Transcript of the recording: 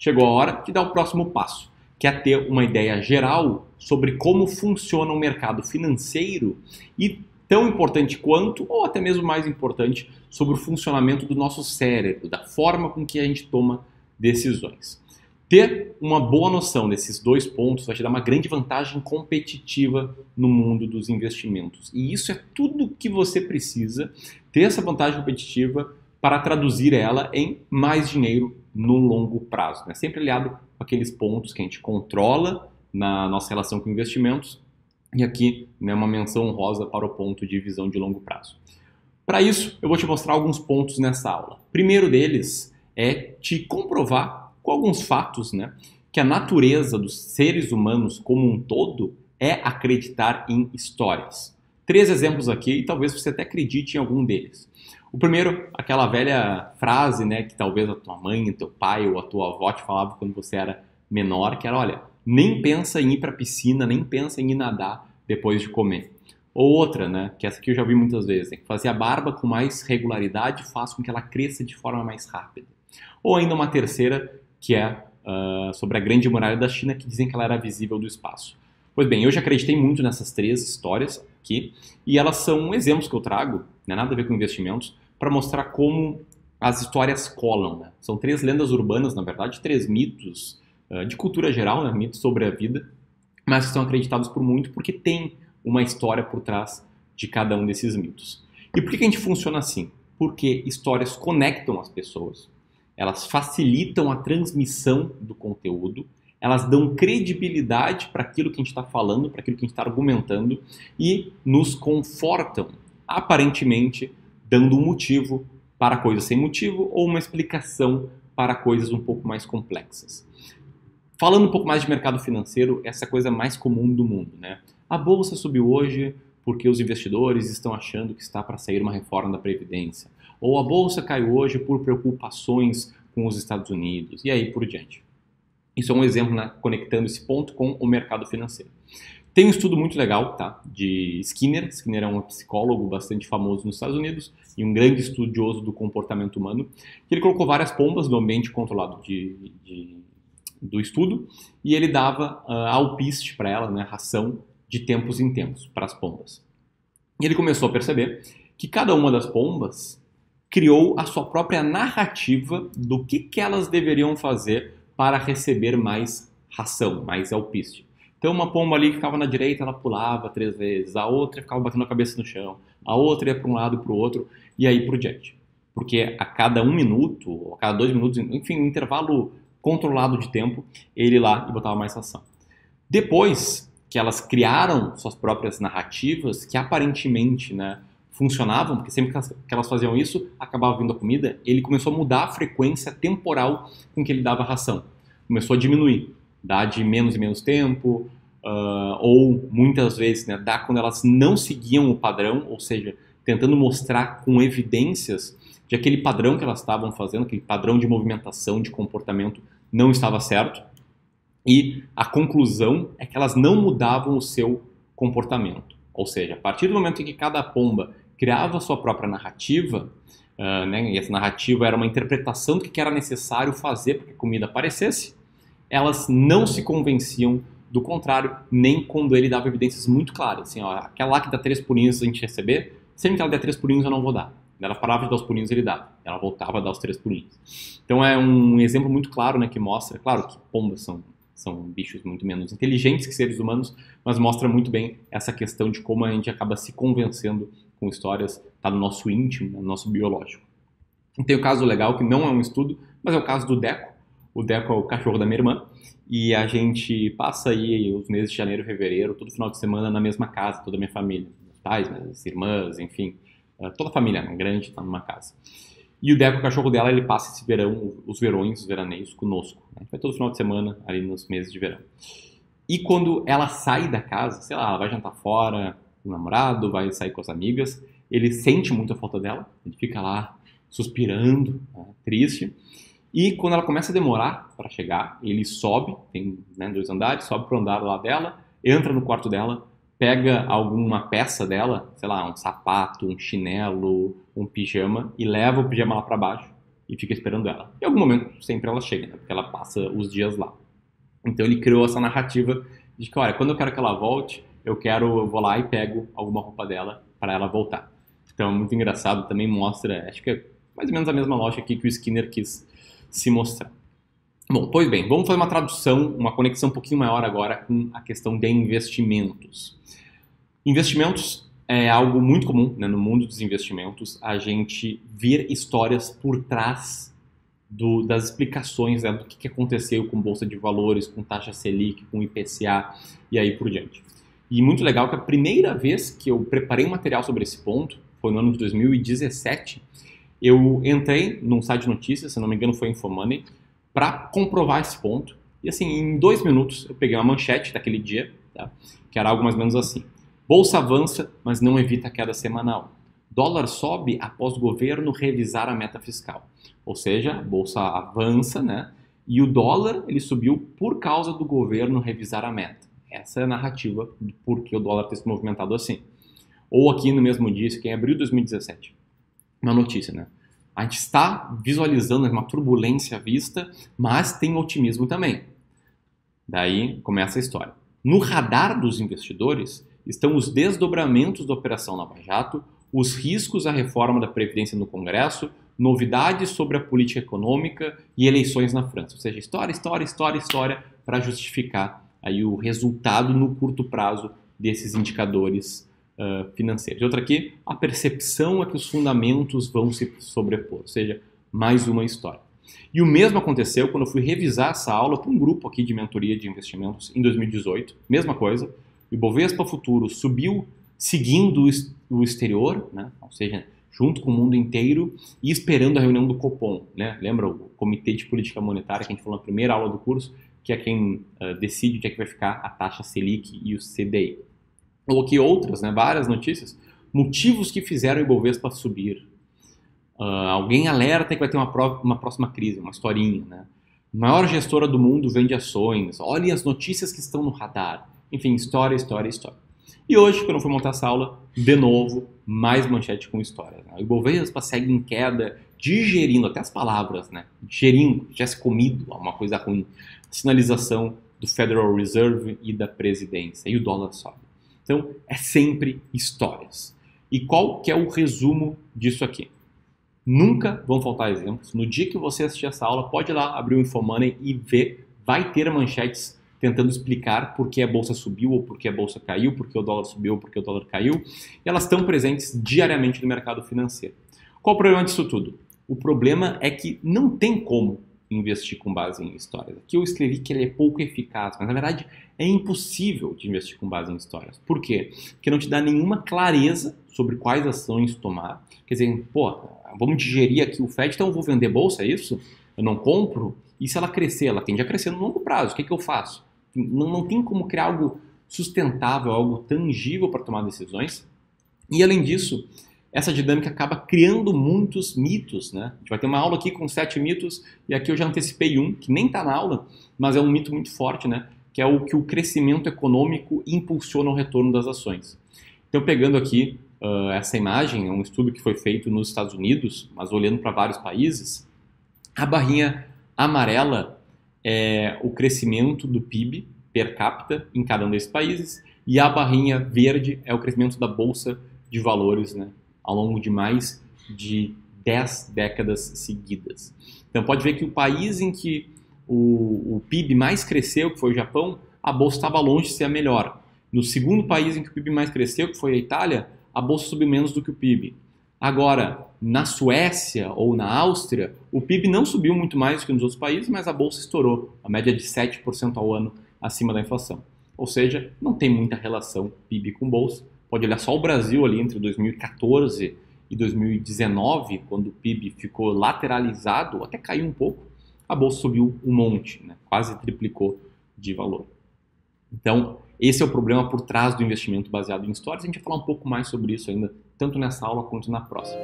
chegou a hora de dar o próximo passo, que é ter uma ideia geral sobre como funciona o mercado financeiro e, tão importante quanto, ou até mesmo mais importante, sobre o funcionamento do nosso cérebro, da forma com que a gente toma decisões. Ter uma boa noção desses dois pontos vai te dar uma grande vantagem competitiva no mundo dos investimentos. E isso é tudo que você precisa, ter essa vantagem competitiva para traduzir ela em mais dinheiro no longo prazo, né? Sempre aliado com aqueles pontos que a gente controla na nossa relação com investimentos. E aqui, né, uma menção honrosa para o ponto de visão de longo prazo. Para isso, eu vou te mostrar alguns pontos nessa aula. O primeiro deles é te comprovar com alguns fatos, né, que a natureza dos seres humanos como um todo é acreditar em histórias. 3 exemplos aqui e talvez você até acredite em algum deles. O primeiro, aquela velha frase, né, que talvez a tua mãe, teu pai ou a tua avó te falava quando você era menor, que era, olha, nem pensa em ir para a piscina, nem pensa em ir nadar depois de comer. Ou outra, né, que essa aqui eu já vi muitas vezes, né, que fazer a barba com mais regularidade faz com que ela cresça de forma mais rápida. Ou ainda uma terceira, que é sobre a Grande Muralha da China, que dizem que ela era visível do espaço. Pois bem, eu já acreditei muito nessas 3 histórias aqui, e elas são exemplos que eu trago, não é nada a ver com investimentos, para mostrar como as histórias colam, né? São 3 lendas urbanas, na verdade, 3 mitos de cultura geral, né? Mitos sobre a vida, mas que são acreditados por muito porque tem uma história por trás de cada um desses mitos. E por que a gente funciona assim? Porque histórias conectam as pessoas, elas facilitam a transmissão do conteúdo, elas dão credibilidade para aquilo que a gente está falando, para aquilo que a gente está argumentando e nos confortam, aparentemente, dando um motivo para coisas sem motivo ou uma explicação para coisas um pouco mais complexas. Falando um pouco mais de mercado financeiro, essa é a coisa mais comum do mundo, né? A bolsa subiu hoje porque os investidores estão achando que está para sair uma reforma da Previdência. Ou a bolsa caiu hoje por preocupações com os Estados Unidos, e aí por diante. Isso é um exemplo, né, conectando esse ponto com o mercado financeiro. Tem um estudo muito legal, tá, de Skinner. Skinner é um psicólogo bastante famoso nos Estados Unidos e um grande estudioso do comportamento humano. Ele colocou várias pombas no ambiente controlado do estudo e ele dava alpiste para ela, né, ração de tempos em tempos para as pombas. E ele começou a perceber que cada uma das pombas criou a sua própria narrativa do que elas deveriam fazer para receber mais ração, mais alpiste. Então uma pomba ali que ficava na direita, ela pulava 3 vezes, a outra ficava batendo a cabeça no chão, a outra ia para um lado e para o outro, e aí por diante. Porque a cada 1 minuto, ou a cada 2 minutos, enfim, um intervalo controlado de tempo, ele ia lá e botava mais ração. Depois que elas criaram suas próprias narrativas, que aparentemente, né, funcionavam, porque sempre que elas faziam isso, acabava vindo a comida, ele começou a mudar a frequência temporal com que ele dava a ração. Começou a diminuir, dar de menos e menos tempo, ou muitas vezes, né, dar quando elas não seguiam o padrão, ou seja, tentando mostrar com evidências de aquele padrão que elas estavam fazendo, aquele padrão de movimentação, de comportamento, não estava certo. E a conclusão é que elas não mudavam o seu comportamento. Ou seja, a partir do momento em que cada pomba criava a sua própria narrativa, né, e essa narrativa era uma interpretação do que era necessário fazer para que a comida aparecesse, elas não se convenciam do contrário, nem quando ele dava evidências muito claras. Assim, ó, aquela lá que dá 3 pulinhos a gente receber, sempre que ela der 3 pulinhos eu não vou dar. Ela parava de dar os pulinhos e ele dava. Ela voltava a dar os 3 pulinhos. Então é um exemplo muito claro, né, que mostra, claro que pombas são bichos muito menos inteligentes que seres humanos, mas mostra muito bem essa questão de como a gente acaba se convencendo com histórias, tá no nosso íntimo, no nosso biológico. E tem o caso legal, que não é um estudo, mas é o caso do Deco. O Deco é o cachorro da minha irmã, e a gente passa aí os meses de janeiro e fevereiro, todo final de semana na mesma casa, toda a minha família, meus pais, minhas irmãs, enfim, toda a família grande está numa casa. E o Deco, o cachorro dela, ele passa esse verão, os verões, os veraneios conosco. A gente vai todo final de semana ali nos meses de verão. E quando ela sai da casa, sei lá, ela vai jantar fora com o namorado, vai sair com as amigas, ele sente muito a falta dela, ele fica lá suspirando, né, triste. E quando ela começa a demorar para chegar, ele sobe, tem, né, 2 andares, sobe para o andar lá dela, entra no quarto dela, pega alguma peça dela, sei lá, um sapato, um chinelo, um pijama, e leva o pijama lá para baixo e fica esperando ela. Em algum momento, sempre ela chega, né? Porque ela passa os dias lá. Então ele criou essa narrativa de que, olha, quando eu quero que ela volte, eu vou lá e pego alguma roupa dela para ela voltar. Então é muito engraçado, também mostra, acho que é mais ou menos a mesma lógica aqui que o Skinner quis se mostrar. Bom, pois bem, vamos fazer uma tradução, uma conexão um pouquinho maior agora com a questão de investimentos. Investimentos é algo muito comum, né, no mundo dos investimentos, a gente ver histórias por trás das explicações, né, do que aconteceu com Bolsa de Valores, com taxa Selic, com IPCA e aí por diante. E muito legal que a primeira vez que eu preparei um material sobre esse ponto, foi no ano de 2017, eu entrei num site de notícias, se não me engano foi Infomoney, para comprovar esse ponto. E assim, em 2 minutos, eu peguei uma manchete daquele dia, tá? Que era algo mais ou menos assim. Bolsa avança, mas não evita a queda semanal. Dólar sobe após o governo revisar a meta fiscal. Ou seja, a bolsa avança, né? E o dólar, ele subiu por causa do governo revisar a meta. Essa é a narrativa de por que o dólar tem se movimentado assim. Ou aqui no mesmo dia, isso aqui é em abril de 2017. Uma notícia, né? A gente está visualizando uma turbulência à vista, mas tem otimismo também. Daí começa a história. No radar dos investidores estão os desdobramentos da Operação Lava Jato, os riscos à reforma da Previdência no Congresso, novidades sobre a política econômica e eleições na França. Ou seja, história para justificar aí o resultado no curto prazo desses indicadores financeiros. E outra aqui, a percepção é que os fundamentos vão se sobrepor, ou seja, mais uma história. E o mesmo aconteceu quando eu fui revisar essa aula para um grupo aqui de mentoria de investimentos em 2018, mesma coisa, o Ibovespa Futuro subiu seguindo o exterior, né? Ou seja, junto com o mundo inteiro e esperando a reunião do Copom, né? Lembra o Comitê de Política Monetária que a gente falou na primeira aula do curso, que é quem decide onde é que vai ficar a taxa Selic e o CDI. Ou aqui outras, né, várias notícias, motivos que fizeram o Ibovespa subir. Alguém alerta que vai ter uma próxima crise, uma historinha. Né? Maior gestora do mundo vende ações, olhem as notícias que estão no radar. Enfim, história. E hoje, quando eu fui montar essa aula, de novo, mais manchete com história. Né? O Ibovespa segue em queda, digerindo, até as palavras, né? Digerindo, tivesse comido uma coisa ruim. Sinalização do Federal Reserve e da presidência. E o dólar sobe. Então, é sempre histórias. E qual que é o resumo disso aqui? Nunca vão faltar exemplos. No dia que você assistir essa aula, pode ir lá abrir o Infomoney e ver. Vai ter manchetes tentando explicar por que a bolsa subiu ou por que a bolsa caiu, por que o dólar subiu ou por que o dólar caiu. E elas estão presentes diariamente no mercado financeiro. Qual o problema disso tudo? O problema é que não tem como investir com base em histórias. Aqui eu escrevi que ele é pouco eficaz, mas na verdade é impossível de investir com base em histórias. Por quê? Porque não te dá nenhuma clareza sobre quais ações tomar. Quer dizer, vamos digerir aqui o FED, então eu vou vender bolsa, é isso? Eu não compro? E se ela crescer? Ela tende a crescer no longo prazo. O que eu faço? Não tem como criar algo sustentável, algo tangível para tomar decisões. E além disso, essa dinâmica acaba criando muitos mitos, né? A gente vai ter uma aula aqui com 7 mitos, e aqui eu já antecipei um, que nem está na aula, mas é um mito muito forte, né? Que é o que o crescimento econômico impulsiona o retorno das ações. Então, pegando aqui essa imagem, é um estudo que foi feito nos Estados Unidos, mas olhando para vários países, a barrinha amarela é o crescimento do PIB per capita em cada um desses países, e a barrinha verde é o crescimento da Bolsa de Valores, né? Ao longo de mais de 10 décadas seguidas. Então pode ver que o país em que o PIB mais cresceu, que foi o Japão, a bolsa estava longe de ser a melhor. No segundo país em que o PIB mais cresceu, que foi a Itália, a bolsa subiu menos do que o PIB. Agora, na Suécia ou na Áustria, o PIB não subiu muito mais do que nos outros países, mas a bolsa estourou, a média de 7% ao ano acima da inflação. Ou seja, não tem muita relação PIB com bolsa. Pode olhar só o Brasil ali entre 2014 e 2019, quando o PIB ficou lateralizado, ou até caiu um pouco, a bolsa subiu um monte, né? Quase triplicou de valor. Então, esse é o problema por trás do investimento baseado em histórias. A gente vai falar um pouco mais sobre isso ainda, tanto nessa aula quanto na próxima.